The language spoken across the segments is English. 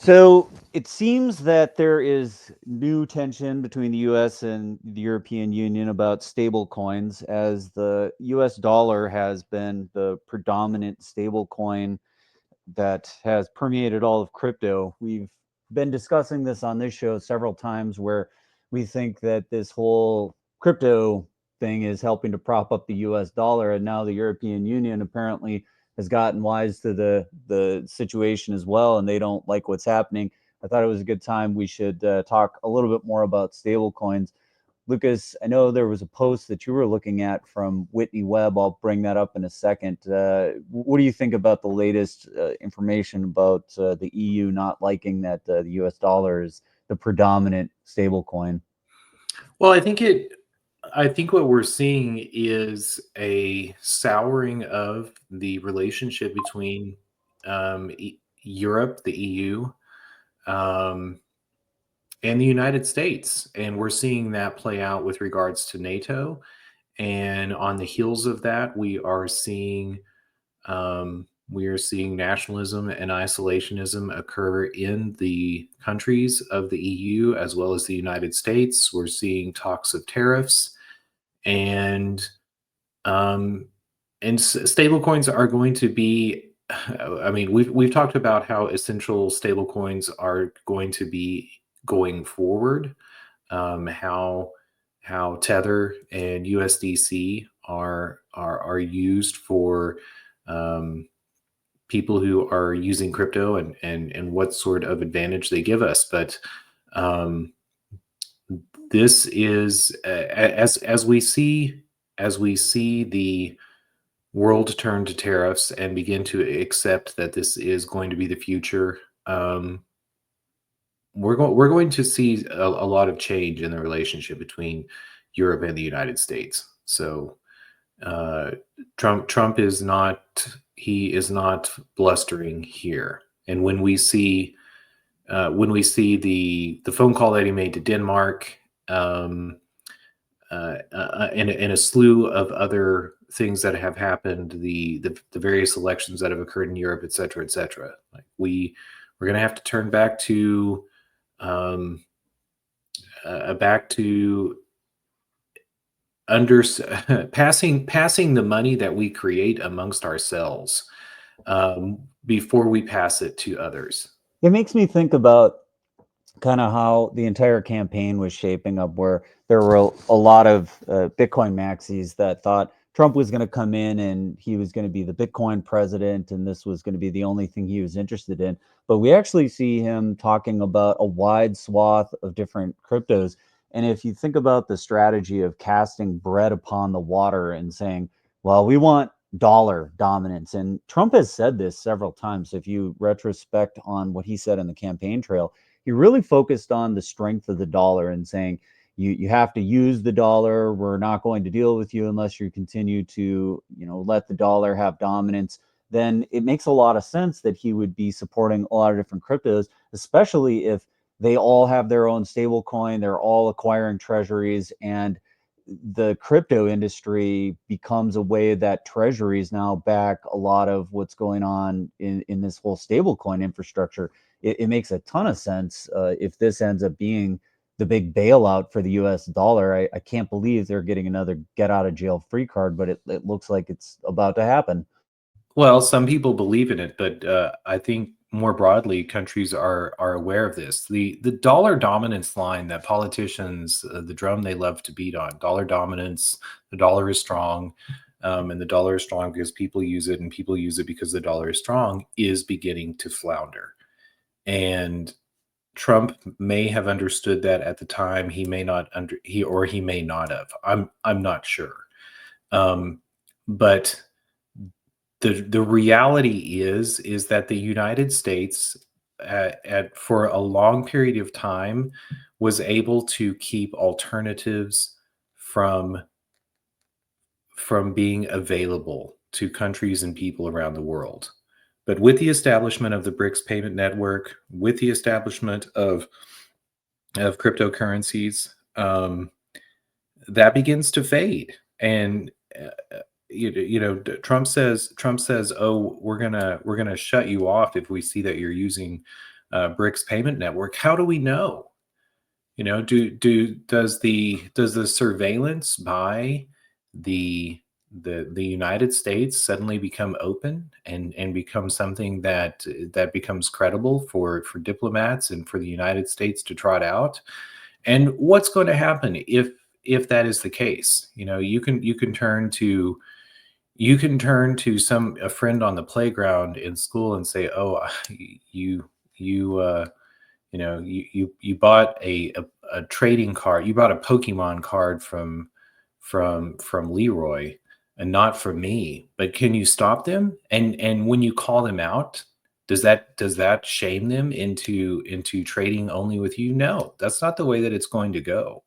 So it seems that there is new tension between the US and the European Union about stable coins, as the US dollar has been the predominant stable coin that has permeated all of crypto. We've been discussing this on this show several times where we think that this whole crypto thing is helping to prop up the US dollar, and now the European Union apparently has gotten wise to the situation as well, and they don't like what's happening. I thought it was a good time we should talk a little bit more about stable coins. Lucas, I know there was a post that you were looking at from Whitney Webb. I'll bring that up in a second. What do you think about the latest information about the EU not liking that the US dollar is the predominant stable coin? Well, I think what we're seeing is a souring of the relationship between Europe, the EU, um, and the United States, and we're seeing that play out with regards to NATO. And on the heels of that, we are seeing nationalism and isolationism occur in the countries of the EU as well as the United States. We're seeing talks of tariffs, and um, stablecoins are going to be. I mean, we've talked about how essential stablecoins are going to be going forward. How Tether and USDC are used for um, people who are using crypto, and what sort of advantage they give us. But um, this is as we see the world turn to tariffs and begin to accept that this is going to be the future. We're going to see a lot of change in the relationship between Europe and the United States. So uh, Trump is not, he is not blustering here. And when we see the phone call that he made to Denmark, um, and a slew of other things that have happened, the various elections that have occurred in Europe, et cetera, et cetera. Like we're going to have to turn um, back to under passing the money that we create amongst ourselves, before we pass it to others. It makes me think about kind of how the entire campaign was shaping up, where there were a lot of Bitcoin maxis that thought Trump was going to come in and he was going to be the Bitcoin president, and this was going to be the only thing he was interested in. But we actually see him talking about a wide swath of different cryptos. And if you think about the strategy of casting bread upon the water and saying, well, we want dollar dominance, and Trump has said this several times. If you retrospect on what he said in the campaign trail, he really focused on the strength of the dollar and saying, you have to use the dollar. We're not going to deal with you unless you continue to, let the dollar have dominance. Then it makes a lot of sense that he would be supporting a lot of different cryptos, especially if they all have their own stable coin, they're all acquiring treasuries, and the crypto industry becomes a way that treasuries now back a lot of what's going on in this whole stablecoin infrastructure. It makes a ton of sense if this ends up being the big bailout for the US dollar. I can't believe they're getting another get out of jail free card, but it looks like it's about to happen. Well, some people believe in it, but I think more broadly, countries are aware of this. The dollar dominance line that politicians, the drum they love to beat on, dollar dominance, the dollar is strong, and the dollar is strong because people use it, and people use it because the dollar is strong, is beginning to flounder. And Trump may have understood that at the time. He may not he may not have. I'm not sure. Um, but the reality is that the United States, at for a long period of time, was able to keep alternatives from being available to countries and people around the world. But with the establishment of the BRICS payment network, with the establishment of cryptocurrencies, that begins to fade. And Trump says, oh, we're gonna shut you off if we see that you're using BRICS payment network, how do we know? You know, does the surveillance by the the United States suddenly become open and become something that becomes credible for diplomats and for the United States to trot out? And what's going to happen if that is the case? You know, you can turn to some a friend on the playground in school and say, "Oh, you you know, you bought a trading card. You bought a Pokemon card from Leroy and not from me. But can you stop them? And when you call them out, does that shame them into trading only with you? No, that's not the way that it's going to go.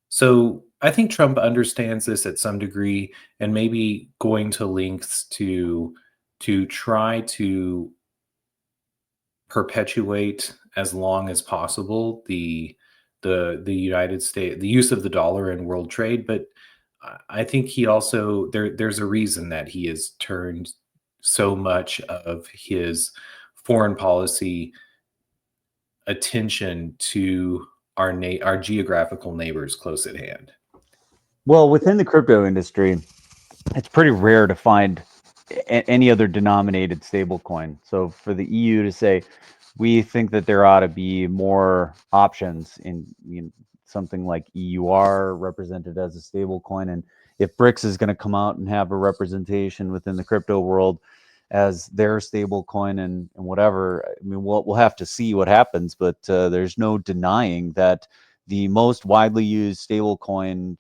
So I think Trump understands this at some degree, and maybe going to lengths to try to perpetuate as long as possible the United States, the use of the dollar in world trade. But I think he also there's a reason that he has turned so much of his foreign policy attention to our geographical neighbors close at hand. Well, within the crypto industry, it's pretty rare to find any other denominated stablecoin. So for the EU to say, we think that there ought to be more options in, something like EUR represented as a stablecoin, and if BRICS is going to come out and have a representation within the crypto world as their stablecoin and whatever, I mean, we'll have to see what happens. But there's no denying that the most widely used stablecoin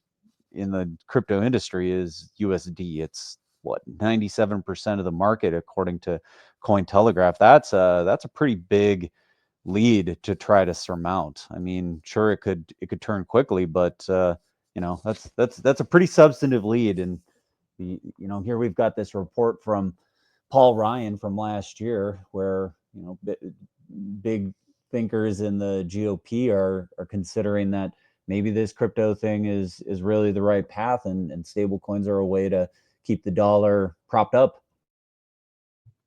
in the crypto industry is USD. It's what, 97% of the market according to Cointelegraph. That's a pretty big lead to try to surmount. I mean, sure, it could turn quickly, but that's a pretty substantive lead. And here we've got this report from Paul Ryan from last year, where big thinkers in the GOP are considering that maybe this crypto thing is really the right path, and stable coins are a way to keep the dollar propped up.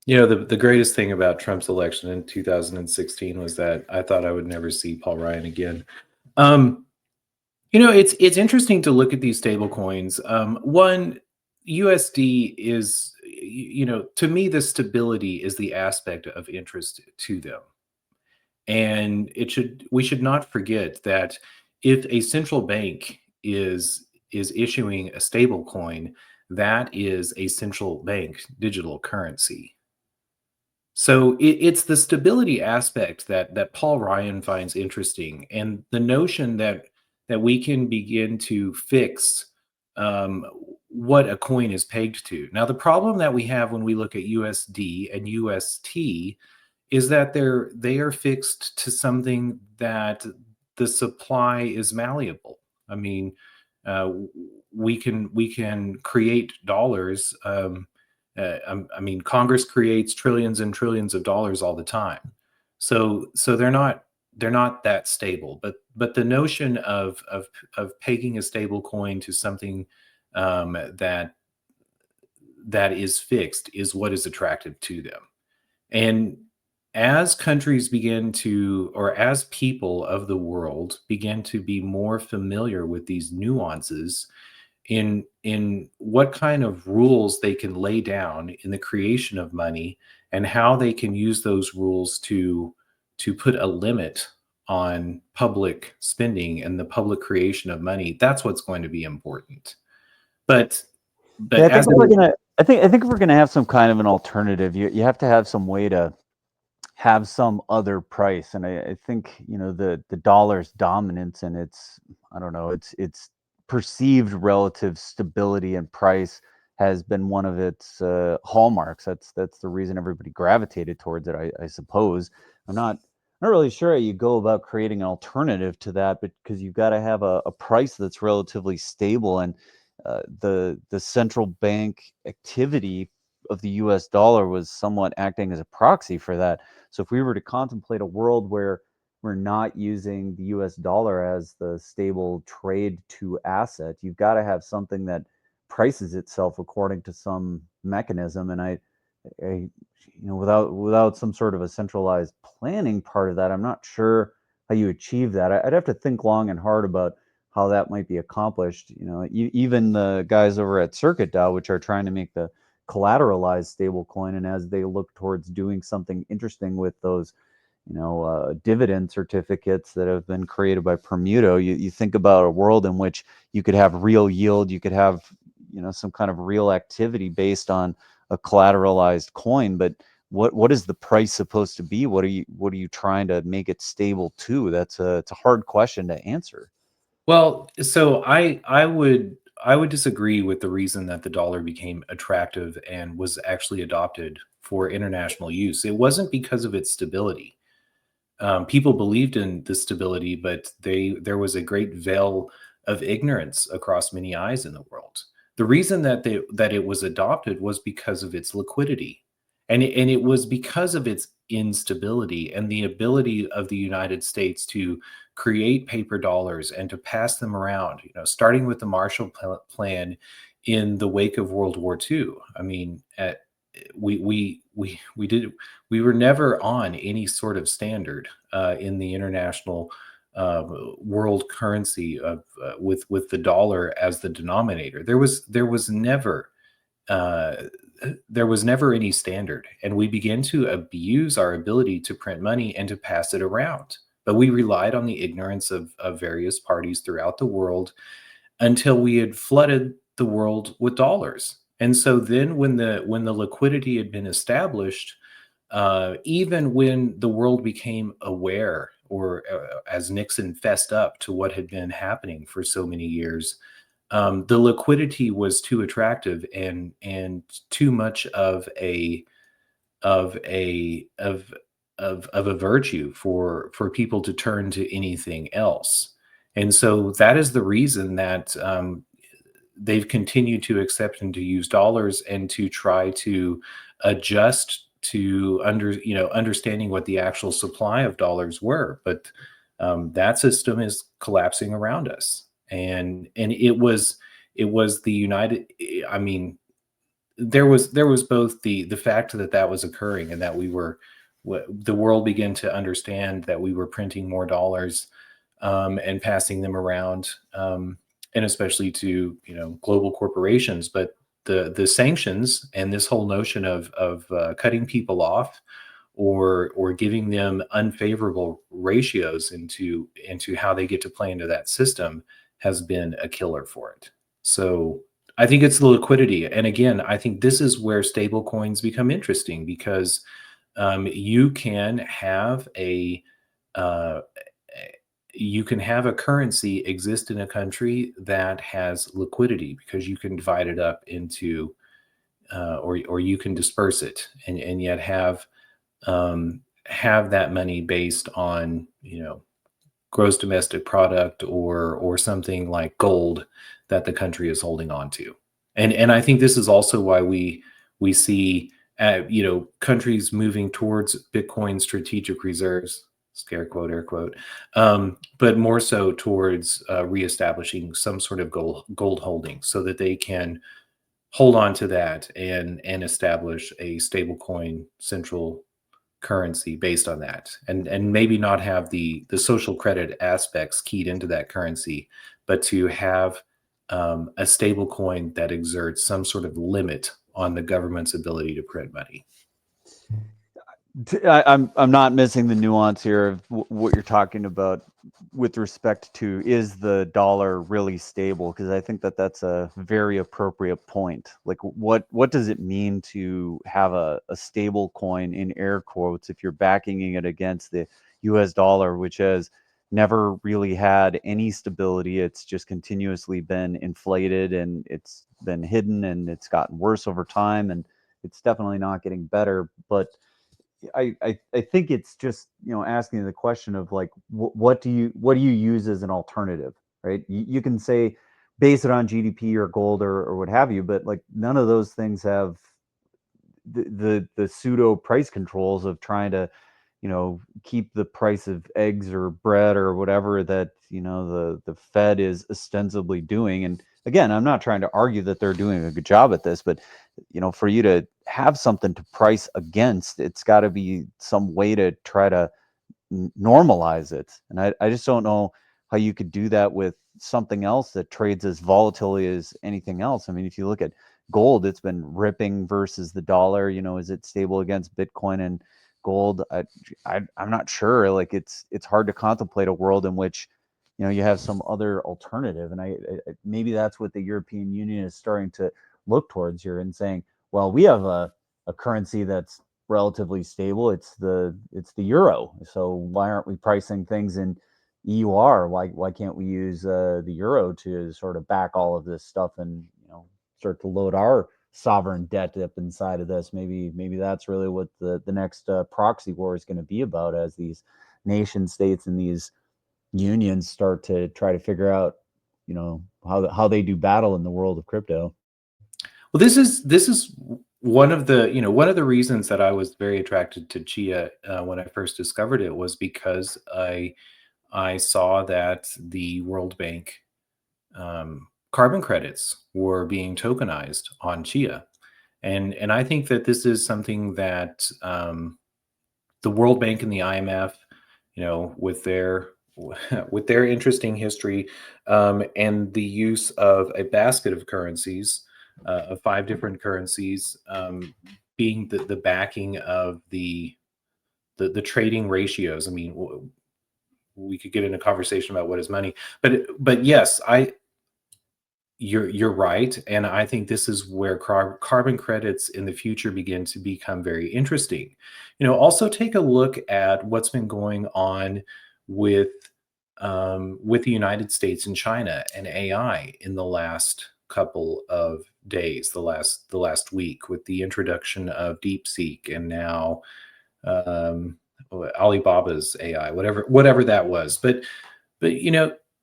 You know, the greatest thing about Trump's election in 2016 was that I thought I would never see Paul Ryan again. Um, you know, it's interesting to look at these stable coins. One, USD is, to me, the stability is the aspect of interest to them. And we should not forget that if a central bank is issuing a stable coin, that is a central bank digital currency. So it's the stability aspect that Paul Ryan finds interesting, and the notion that we can begin to fix um, what a coin is pegged to. Now, the problem that we have when we look at USD and UST is that they are fixed to something that the supply is malleable. I mean, we can create dollars. I mean, Congress creates trillions and trillions of dollars all the time. So they're not that stable. But the notion of pegging a stable coin to something that is fixed is what is attractive to them. And as countries begin to, or as people of the world begin to be more familiar with these nuances in what kind of rules they can lay down in the creation of money, and how they can use those rules to put a limit on public spending and the public creation of money, that's what's going to be important. But Yeah, but as I think if we're gonna have some kind of an alternative, you have to have some way to have some other price. And I think the dollar's dominance and its, I don't know, its perceived relative stability and price has been one of its hallmarks. That's the reason everybody gravitated towards it, I suppose. I'm not really sure how you go about creating an alternative to that, but because you've got to have a price that's relatively stable. And the central bank activity of the US dollar was somewhat acting as a proxy for that. So if we were to contemplate a world where we're not using the US dollar as the stable trade to asset, you've got to have something that prices itself according to some mechanism. And without some sort of a centralized planning part of that, I'm not sure how you achieve that. I'd have to think long and hard about how that might be accomplished. Even the guys over at Circuit DAO, which are trying to make the collateralized stablecoin, and as they look towards doing something interesting with those, dividend certificates that have been created by Permuto, you think about a world in which you could have real yield, you could have, some kind of real activity based on a collateralized coin, but what is the price supposed to be? What are you trying to make it stable to? It's a hard question to answer. Well, so I would disagree with the reason that the dollar became attractive and was actually adopted for international use. It wasn't because of its stability. People believed in the stability, but there was a great veil of ignorance across many eyes in the world. The reason that it was adopted was because of its liquidity, and it was because of its instability and the ability of the United States to create paper dollars and to pass them around. Starting with the Plan in the wake of World War II. I mean, we were never on any sort of standard in the international world currency of with the dollar as the denominator. Uh, there was never any standard, and we began to abuse our ability to print money and to pass it around. But we relied on the ignorance of various parties throughout the world until we had flooded the world with dollars. And so then when the liquidity had been established, even when the world became aware, or as Nixon fessed up to what had been happening for so many years, the liquidity was too attractive and too much of a of of a virtue for people to turn to anything else. And so that is the reason that they've continued to accept and to use dollars and to try to adjust to understanding what the actual supply of dollars were. But that system is collapsing around us, and it was the United. I mean, there was both the fact that that was occurring and that the world began to understand that we were printing more dollars and passing them around, and especially to global corporations. But the sanctions and this whole notion of cutting people off or giving them unfavorable ratios into how they get to play into that system has been a killer for it. So I think it's the liquidity. And again, I think this is where stable coins become interesting, because you can have uh, you can have a currency exist in a country that has liquidity, because you can divide it up into or you can disperse it, and yet have that money based on gross domestic product or something like gold that the country is holding on to. And I think this is also why we see countries moving towards Bitcoin strategic reserves, scare quote, air quote, but more so towards reestablishing some sort of gold holding, so that they can hold on to that and establish a stablecoin central currency based on that, and maybe not have the social credit aspects keyed into that currency, but to have a stable coin that exerts some sort of limit on the government's ability to print money. I'm not missing the nuance here of what you're talking about with respect to, is the dollar really stable? Because I think that that's a very appropriate point. Like, what does it mean to have a stable coin, in air quotes, if you're backing it against the US dollar, which has never really had any stability? It's just continuously been inflated, and it's been hidden, and it's gotten worse over time, and it's definitely not getting better. But I think it's just asking the question of, like, what do you use as an alternative, right? You can say base it on GDP or gold or what have you, but like none of those things have the pseudo price controls of trying to keep the price of eggs or bread or whatever that the Fed is ostensibly doing. And again, I'm not trying to argue that they're doing a good job at this, but for you to have something to price against, it's got to be some way to try to normalize it. And I just don't know how you could do that with something else that trades as volatilely as anything else. I mean, if you look at gold, it's been ripping versus the dollar. Is it stable against Bitcoin and gold? I'm not sure. Like it's hard to contemplate a world in which you have some other alternative. And I maybe that's what the European Union is starting to look towards here and saying, well, we have a currency that's relatively stable. It's the euro. So why aren't we pricing things in EUR? Why can't we use the euro to sort of back all of this stuff and start to load our sovereign debt up inside of this? Maybe that's really what the next proxy war is going to be about, as these nation states and these unions start to try to figure out how they do battle in the world of crypto. Well, this is one of the reasons that I was very attracted to Chia when I first discovered it, was because I saw that the World Bank carbon credits were being tokenized on Chia, and I think that this is something that the World Bank and the IMF, with their with their interesting history, and the use of a basket of currencies, of 5 different currencies, being the backing of the trading ratios. I mean, we could get in a conversation about what is money, but yes, you're right, and I think this is where carbon credits in the future begin to become very interesting. Also take a look at what's been going on with the United States and China and AI in the last couple of days, the last week, with the introduction of DeepSeek, and now Alibaba's AI, whatever that was. But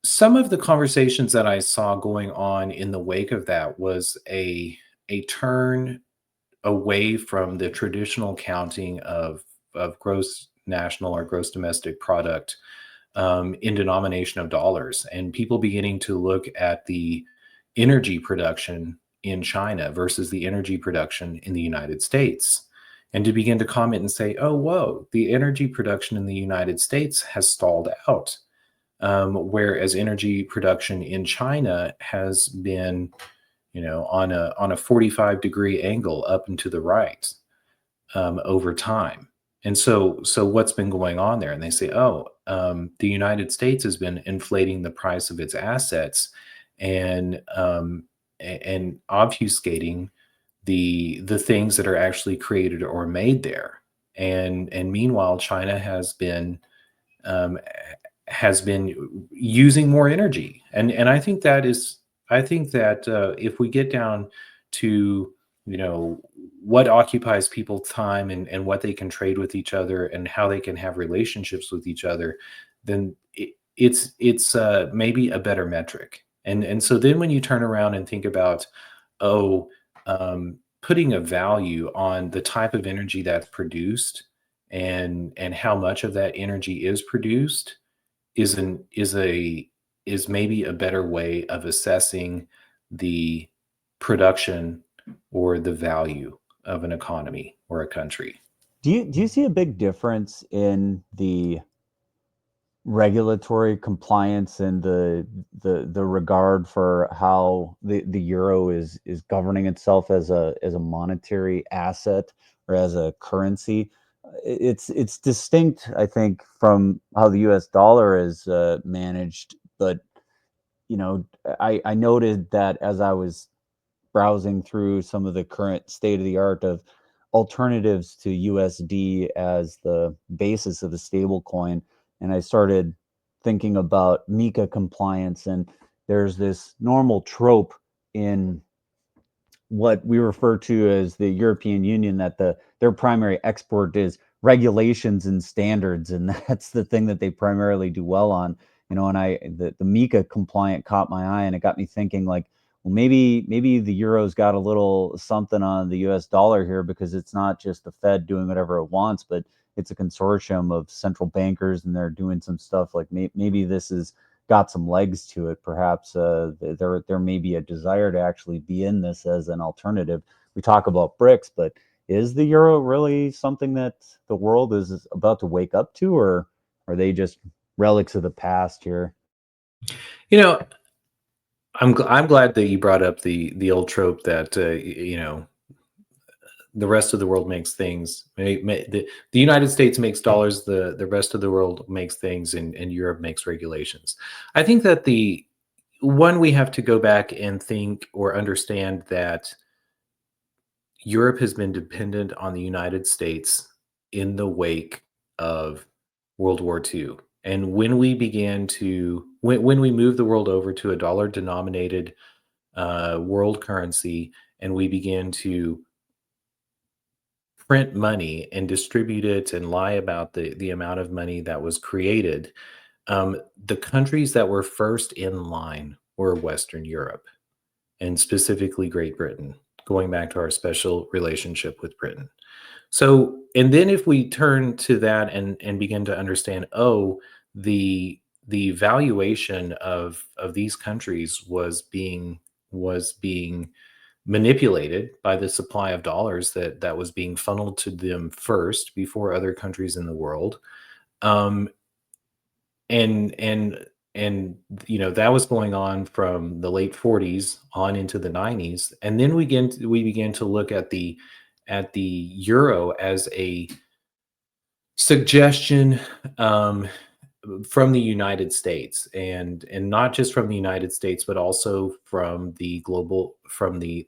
some of the conversations that I saw going on in the wake of that was a turn away from the traditional counting of gross national or gross domestic product in denomination of dollars, and people beginning to look at the energy production in China versus the energy production in the United States, and to begin to comment and say, oh, whoa, the energy production in the United States has stalled out. Whereas energy production in China has been, on a 45-degree angle up and to the right over time. And so what's been going on there? And they say, oh, the United States has been inflating the price of its assets and obfuscating the things that are actually created or made there. And meanwhile, China has been using more energy, and I think that if we get down to what occupies people's time and what they can trade with each other and how they can have relationships with each other, then it's maybe a better metric. And so then when you turn around and think about putting a value on the type of energy that's produced and how much of that energy is produced, is maybe a better way of assessing the production or the value of an economy or a country. Do you see a big difference in the regulatory compliance and the regard for how the euro is governing itself as a monetary asset or as a currency? It's distinct, I think, from how the US dollar is managed, but I noted that as I was browsing through some of the current state of the art of alternatives to USD as the basis of a stable coin, and I started thinking about MiCA compliance. And there's this normal trope in what we refer to as the European Union, that their primary export is regulations and standards, and that's the thing that they primarily do well on. And the MiCA compliant caught my eye, and it got me thinking, like, well, maybe the euro's got a little something on the US dollar here, because it's not just the Fed doing whatever it wants, but it's a consortium of central bankers, and they're doing some stuff. Like maybe this has got some legs to it. Perhaps there may be a desire to actually be in this as an alternative. we talk about BRICS, but is the euro really something that the world is about to wake up to, or are they just relics of the past here? You know, I'm glad that you brought up the old trope that the rest of the world makes things. The United States makes dollars. The rest of the world makes things, and Europe makes regulations. I think that the one we have to go back and think or understand that Europe has been dependent on the United States in the wake of World War II. And when we began to, when we moved the world over to a dollar denominated world currency, and we began to print money and distribute it and lie about the amount of money that was created, the countries that were first in line were Western Europe, and specifically Great Britain, going back to our special relationship with Britain. So, and then if we turn to that and begin to understand, oh, the valuation of these countries was being manipulated by the supply of dollars that was being funneled to them first before other countries in the world. Um, and that was going on from the late 40s on into the 90s, and then we began to look at the euro as a suggestion, from the United States, and not just from the United States, but also from the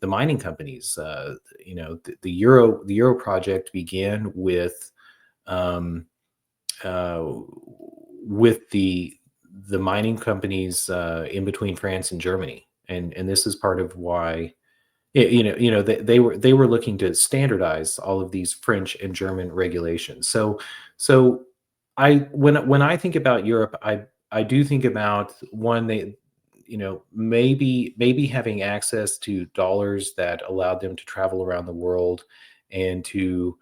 mining companies. The euro project began um, uh, with the mining companies in between France and Germany, and this is part of why they were looking to standardize all of these French and German regulations. So I when I think about Europe, I do think about one, they maybe having access to dollars that allowed them to travel around the world and to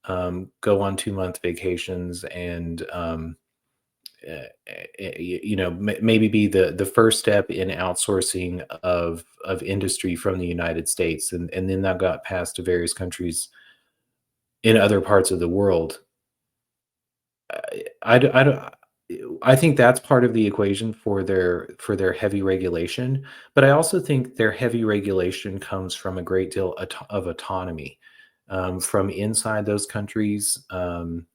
go on 2-month vacations, and maybe be the first step in outsourcing of industry from the United States, and then that got passed to various countries in other parts of the world. I don't. I think that's part of the equation for their heavy regulation, but I also think their heavy regulation comes from a great deal of autonomy from inside those countries, and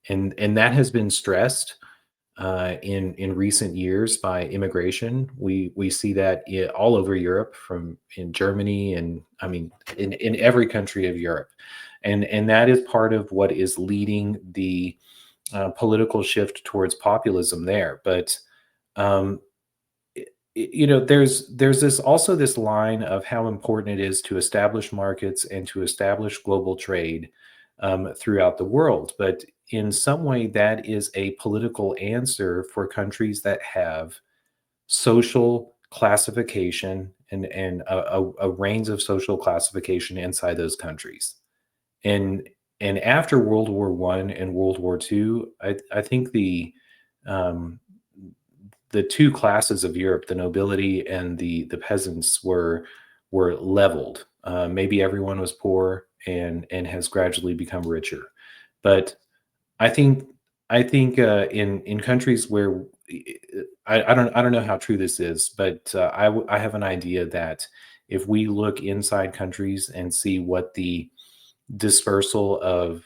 that has been stressed in recent years by immigration. We see that all over Europe, from in Germany, and I mean in every country of Europe, and that is part of what is leading the political shift towards populism there. But um, there's this line of how important it is to establish markets and to establish global trade throughout the world. But in some way, that is a political answer for countries that have social classification and a range of social classification inside those countries. And after World War One and World War II, I think um, the two classes of Europe, the nobility and the peasants, were leveled. Maybe everyone was poor and has gradually become richer, but I think in countries where I don't know how true this is, but I have an idea that if we look inside countries and see what the dispersal of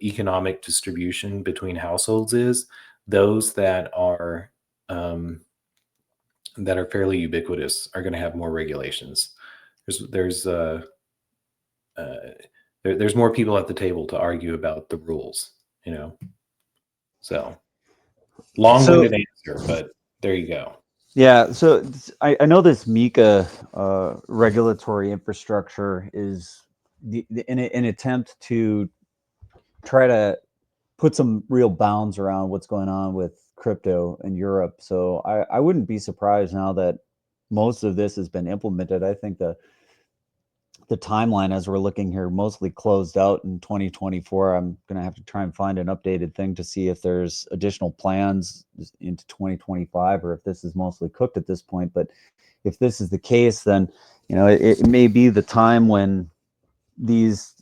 economic distribution between households is, those um, that are fairly ubiquitous are going to have more regulations. There's there's more people at the table to argue about the rules, you know. So So long-winded answer, but there you go. yeah, so I know this MiCA regulatory infrastructure is an attempt to try to put some real bounds around what's going on with crypto in Europe. So I wouldn't be surprised now that most of this has been implemented. I think the timeline as we're looking here mostly closed out in 2024. I'm going to have to try and find an updated thing to see if there's additional plans into 2025 or if this is mostly cooked at this point. But if this is the case, then it may be the time when these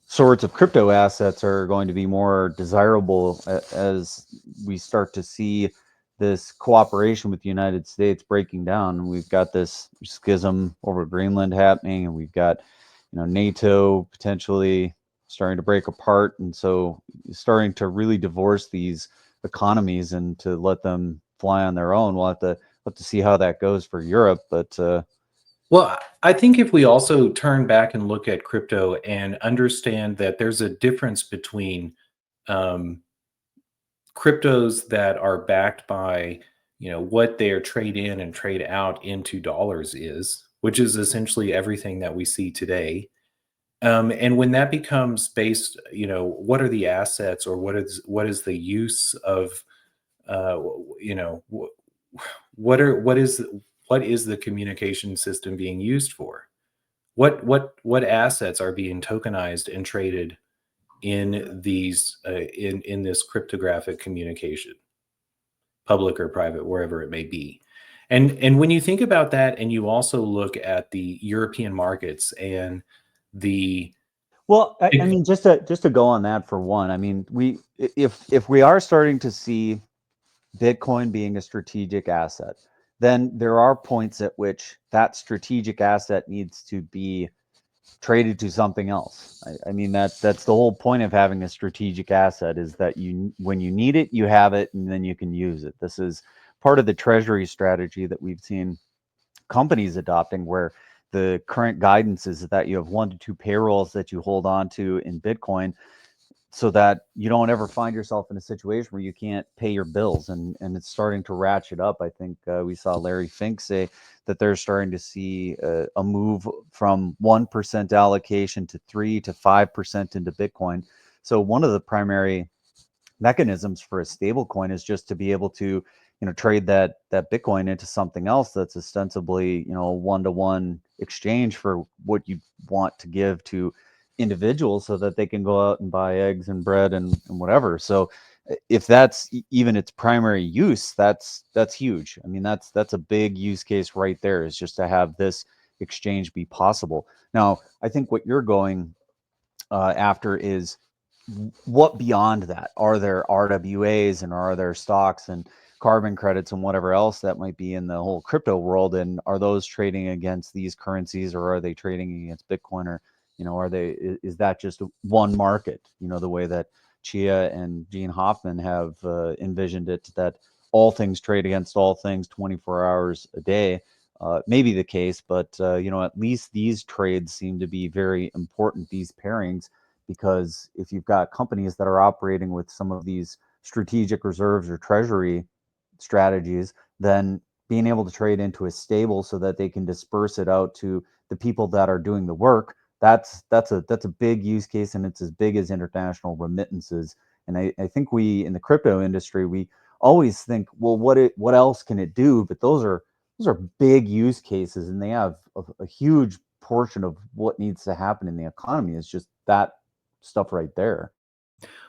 sorts of crypto assets are going to be more desirable as we start to see this cooperation with the United States breaking down. We've got this schism over Greenland happening, and we've got, NATO potentially starting to break apart, and so starting to really divorce these economies and to let them fly on their own. We'll have to see how that goes for Europe, but Well, I think if we also turn back and look at crypto and understand that there's a difference between um, cryptos that are backed by, what their trade in and trade out into dollars is, which is essentially everything that we see today. And when that becomes based, what are the assets, or what is the use of, you know, what is the communication system being used for? What assets are being tokenized and traded in these in this cryptographic communication, public or private, wherever it may be? And when you think about that, and you also look at the European markets and the well, I mean, just to go on that for one, I mean, if we are starting to see Bitcoin being a strategic asset, then there are points at which that strategic asset needs to be traded to something else. I mean, that's the whole point of having a strategic asset, is that when you need it, you have it, and then you can use it. This is part of the treasury strategy that we've seen companies adopting, where the current guidance is that you have 1 to 2 payrolls that you hold on to in Bitcoin, so that you don't ever find yourself in a situation where you can't pay your bills, and it's starting to ratchet up. I think we saw Larry Fink say that they're starting to see a move from 1% allocation to 3 to 5% into Bitcoin. So one of the primary mechanisms for a stable coin is just to be able to trade that Bitcoin into something else that's ostensibly a one-to-one exchange for what you want to give to individuals, so that they can go out and buy eggs and bread and whatever. So if that's even its primary use, that's huge. I mean, that's a big use case right there, is just to have this exchange be possible. Now, I think what you're going after is, what beyond that? Are there RWAs, and are there stocks and carbon credits and whatever else that might be in the whole crypto world? And are those trading against these currencies, or are they trading against Bitcoin? Or, is that just one market, the way that Chia and Gene Hoffman have envisioned it, that all things trade against all things 24 hours a day? May be the case, but at least these trades seem to be very important, these pairings, because if you've got companies that are operating with some of these strategic reserves or treasury strategies, then being able to trade into a stable so that they can disperse it out to the people that are doing the work, that's a big use case, and it's as big as international remittances. And I think we in the crypto industry, we always think, well, what else can it do? But those are big use cases, and they have a huge portion of what needs to happen in the economy is just that stuff right there.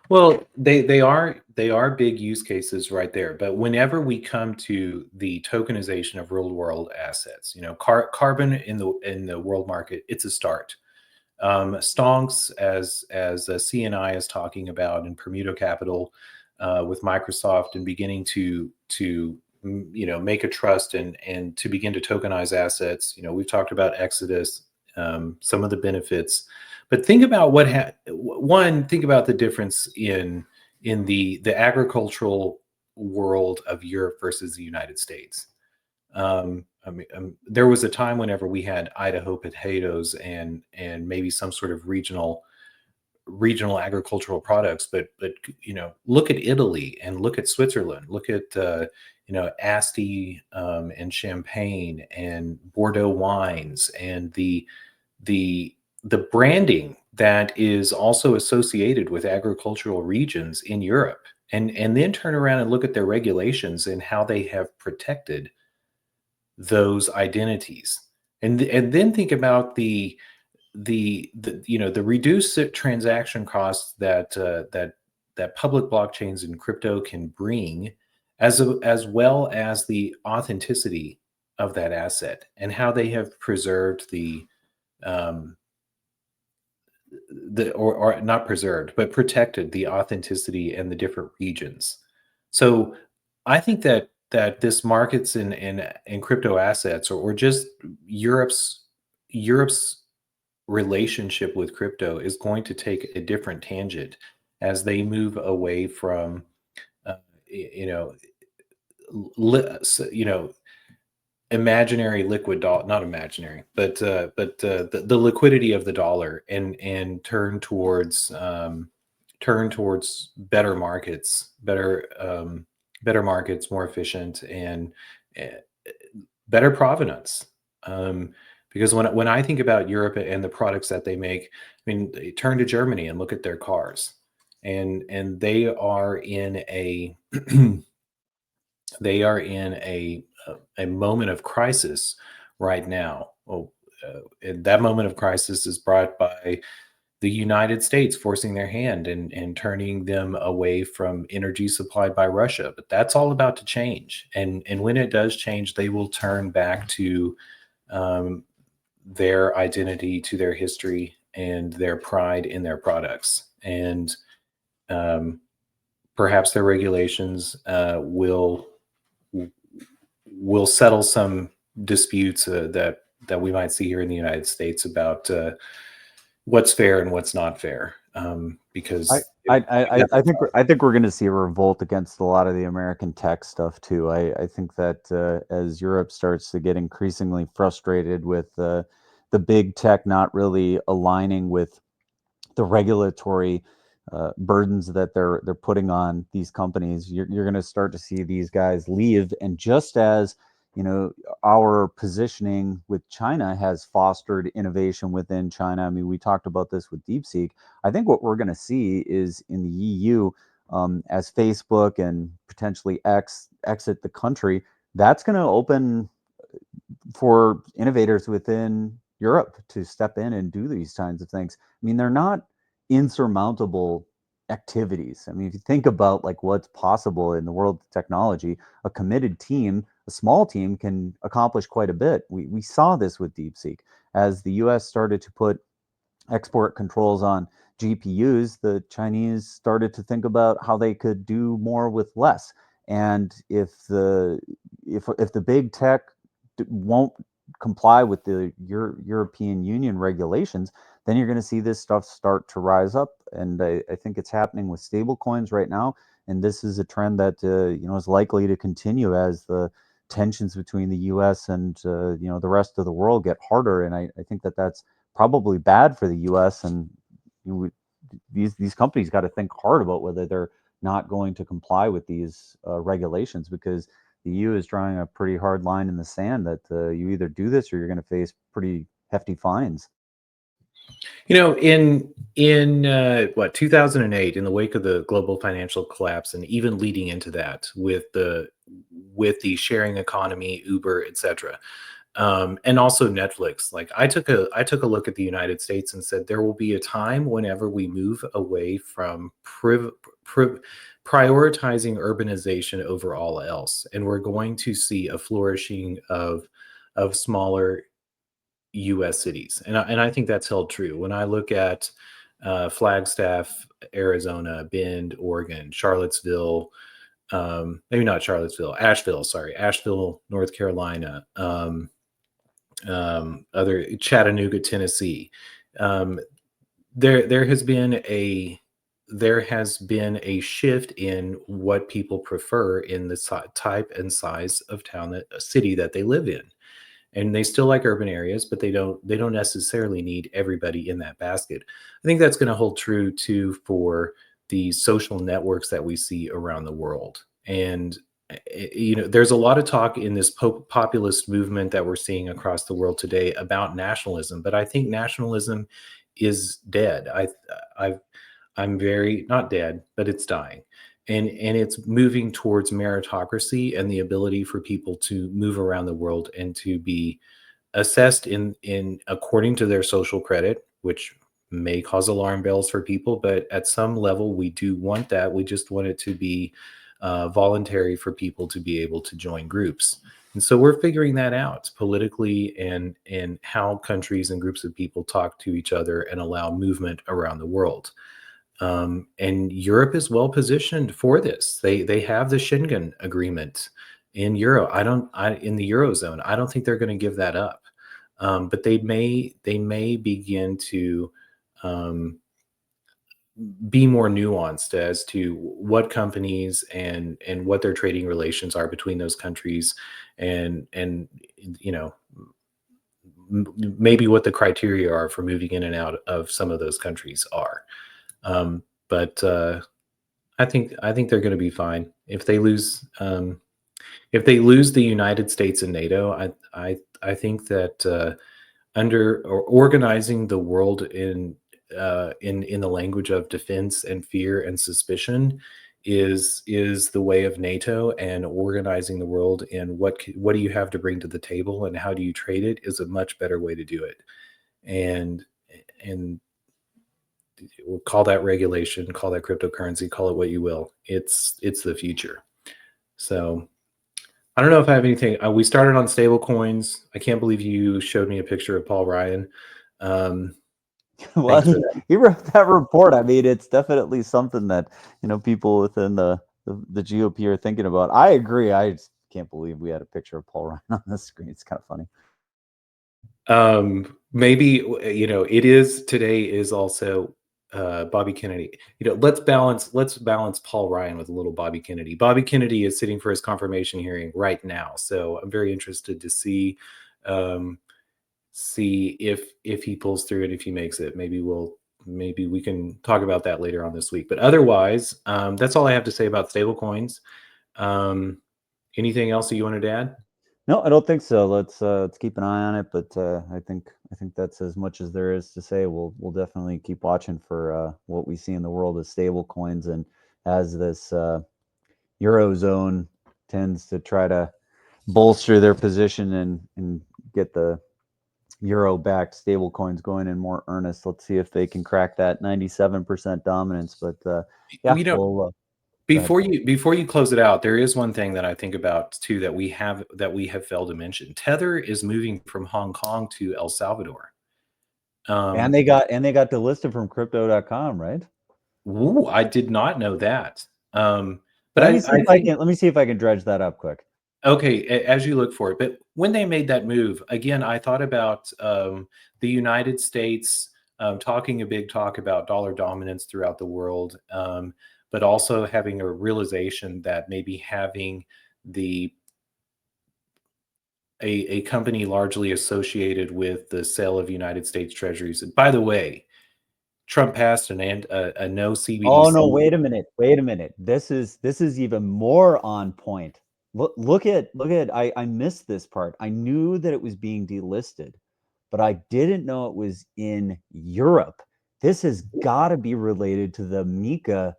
Well, they are big use cases right there. But whenever we come to the tokenization of real world assets, carbon in the world market, it's a start. Stonks, as CNI is talking about, and Permuto Capital with Microsoft, and beginning to make a trust and to begin to tokenize assets. We've talked about Exodus, some of the benefits. But think about think about the difference in the agricultural world of Europe versus the United States. I mean, there was a time whenever we had Idaho potatoes and maybe some sort of regional agricultural products, but look at Italy and look at Switzerland, look at Asti and Champagne and Bordeaux wines, and the branding that is also associated with agricultural regions in Europe, and then turn around and look at their regulations and how they have protected those identities, and then think about the reduced transaction costs that public blockchains and crypto can bring, as well as the authenticity of that asset and how they have preserved or not preserved, but protected the authenticity and the different regions. So I think that this markets in crypto assets, or just Europe's relationship with crypto is going to take a different tangent as they move away from uh, you know you know, imaginary liquid dollar, not imaginary, but the liquidity of the dollar, and turn towards better markets, more efficient, and uh, better provenance. Um, because when I think about Europe and the products that they make, I mean, turn to Germany and look at their cars, and they are in a they are in a moment of crisis right now. Well, and that moment of crisis is brought by the United States forcing their hand and turning them away from energy supplied by Russia. But that's all about to change. And when it does change, they will turn back to um, their identity, to their history, and their pride in their products. And um, perhaps their regulations will settle some disputes that we might see here in the United States about what's fair and what's not fair. I, Because I think we're going to see a revolt against a lot of the American tech stuff too. I think that as Europe starts to get increasingly frustrated with the big tech not really aligning with the regulatory burdens that they're putting on these companies, you're going to start to see these guys leave. And just as our positioning with China has fostered innovation within China. I mean, we talked about this with DeepSeek. I think what we're going to see is in the EU, as Facebook and potentially X exit the country, that's going to open for innovators within Europe to step in and do these kinds of things. I mean, they're not insurmountable activities. I mean, if you think about like what's possible in the world of technology, a committed team, a small team can accomplish quite a bit. We saw this with DeepSeek. As the US started to put export controls on GPUs, the Chinese started to think about how they could do more with less. And if the big tech won't comply with the European Union regulations, then you're going to see this stuff start to rise up. And I think it's happening with stable coins right now. And this is a trend that is likely to continue as the tensions between the U.S. and the rest of the world get harder. And I think that that's probably bad for the U.S. And these companies got to think hard about whether they're not going to comply with these regulations, because the EU is drawing a pretty hard line in the sand that you either do this or you're going to face pretty hefty fines. In what 2008, in the wake of the global financial collapse, and even leading into that with the sharing economy, Uber, etc., and also Netflix. Like I took a look at the United States and said there will be a time whenever we move away from prioritizing urbanization over all else, and we're going to see a flourishing of smaller U.S. cities, and I think that's held true. When I look at Flagstaff, Arizona, Bend, Oregon, Charlottesville, maybe not Charlottesville, Asheville, sorry, Asheville, North Carolina, other Chattanooga, Tennessee. Um, there has been a shift in what people prefer in the type and size of town, that a city that they live in. And they still like urban areas, but they don't necessarily need everybody in that basket. I think that's going to hold true too for the social networks that we see around the world. And there's a lot of talk in this populist movement that we're seeing across the world today about nationalism, but I think nationalism is dead. I'm very not dead, but it's dying. And it's moving towards meritocracy and the ability for people to move around the world and to be assessed in according to their social credit, which may cause alarm bells for people, but at some level we do want that. We just want it to be voluntary for people to be able to join groups. And so we're figuring that out politically, and how countries and groups of people talk to each other and allow movement around the world. And Europe is well positioned for this. They have the Schengen agreement in in the Eurozone. I don't think they're going to give that up. But they may begin to um, be more nuanced as to what companies and what their trading relations are between those countries, and you know maybe what the criteria are for moving in and out of some of those countries are. But I think they're going to be fine if they lose. If they lose the United States and NATO, I think that under or organizing the world in the language of defense and fear and suspicion is the way of NATO, and organizing the world in what do you have to bring to the table and how do you trade it is a much better way to do it. And and we'll call that regulation, call that cryptocurrency, call it what you will. It's the future. So I don't know if I have anything. We started on stable coins. I can't believe you showed me a picture of Paul Ryan. Um, Well, thanks for that. he wrote that report. I mean, it's definitely something that people within the GOP are thinking about. I agree. I just can't believe we had a picture of Paul Ryan on the screen. It's kind of funny. Maybe it is today is also Bobby Kennedy. Let's balance Paul Ryan with a little Bobby Kennedy. Bobby Kennedy is sitting for his confirmation hearing right now, so I'm very interested to see if he pulls through it, if he makes it. Maybe we can talk about that later on this week. But otherwise, that's all I have to say about stablecoins. Anything else that you wanted to add? No, I don't think so. Let's keep an eye on it. But I think that's as much as there is to say. We'll definitely keep watching for what we see in the world of stable coins, and as this eurozone tends to try to bolster their position and get the euro-backed stable coins going in more earnest. Let's see if they can crack that 97% dominance. But yeah, You know, we'll go ahead. before you close it out, there is one thing that I think about too that we have failed to mention. Tether is moving from Hong Kong to El Salvador. And Um, they got delisted from crypto.com, right? ooh, I did not know that. But Let me see I if I think can let me see if I can dredge that up quick. okay, as you look for it. But when they made that move, again, I thought about the United States talking a big talk about dollar dominance throughout the world, but also having a realization that maybe having the a company largely associated with the sale of United States Treasuries. And by the way, Trump passed a no Oh no, CBDC. wait a minute. Wait a minute. This is even more on point. Look at I missed this part. I knew that it was being delisted, but I didn't know it was in Europe. This has got to be related to the Mika.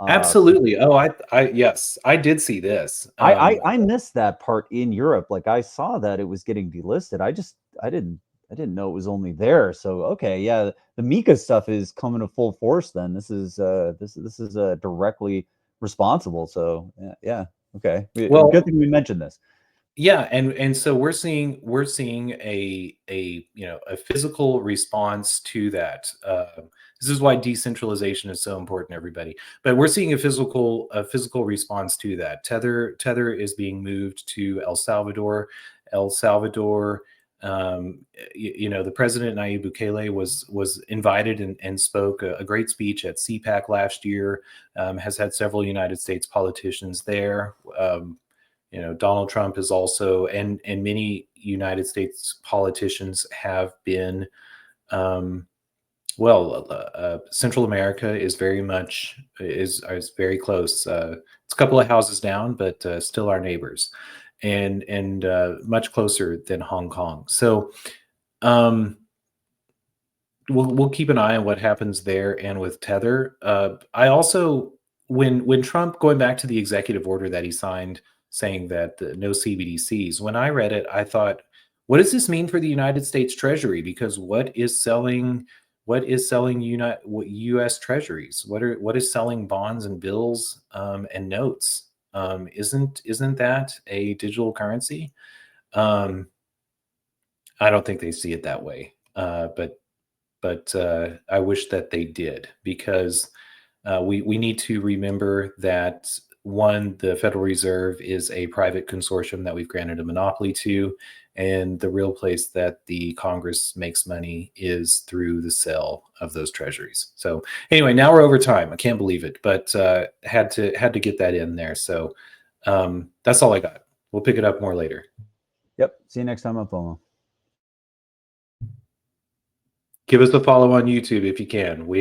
Absolutely. Oh, yes, I did see this. I missed that part in Europe. Like I saw that it was getting delisted. I didn't know it was only there. So okay, yeah, the Mika stuff is coming to full force. Then this is directly responsible. So yeah, okay. Good Well, thing we mentioned this. yeah, and so we're seeing a physical response to that. This is why decentralization is so important, everybody. But we're seeing a physical response to that. Tether is being moved to El Salvador. El Salvador, the president Nayib Bukele was invited and spoke a great speech at CPAC last year. Has had several United States politicians there. Donald Trump is also, and many United States politicians have been. Central America is is very close. It's a couple of houses down, but still our neighbors, and much closer than Hong Kong. So um, we'll keep an eye on what happens there and with Tether. I also, when Trump, going back to the executive order that he signed saying that no CBDCs, when I read it, I thought, what does this mean for the United States Treasury? Because what is selling U.S. Treasuries? What is selling bonds and bills and notes? Isn't that a digital currency? I don't think they see it that way. But I wish that they did, because we need to remember that, one, the Federal Reserve is a private consortium that we've granted a monopoly to, and the real place that the Congress makes money is through the sale of those treasuries. So anyway, now we're over time. I can't believe it, but had to get that in there. So that's all I got. We'll pick it up more later. Yep. See you next time on FOMO. Give us a follow on YouTube if you can. We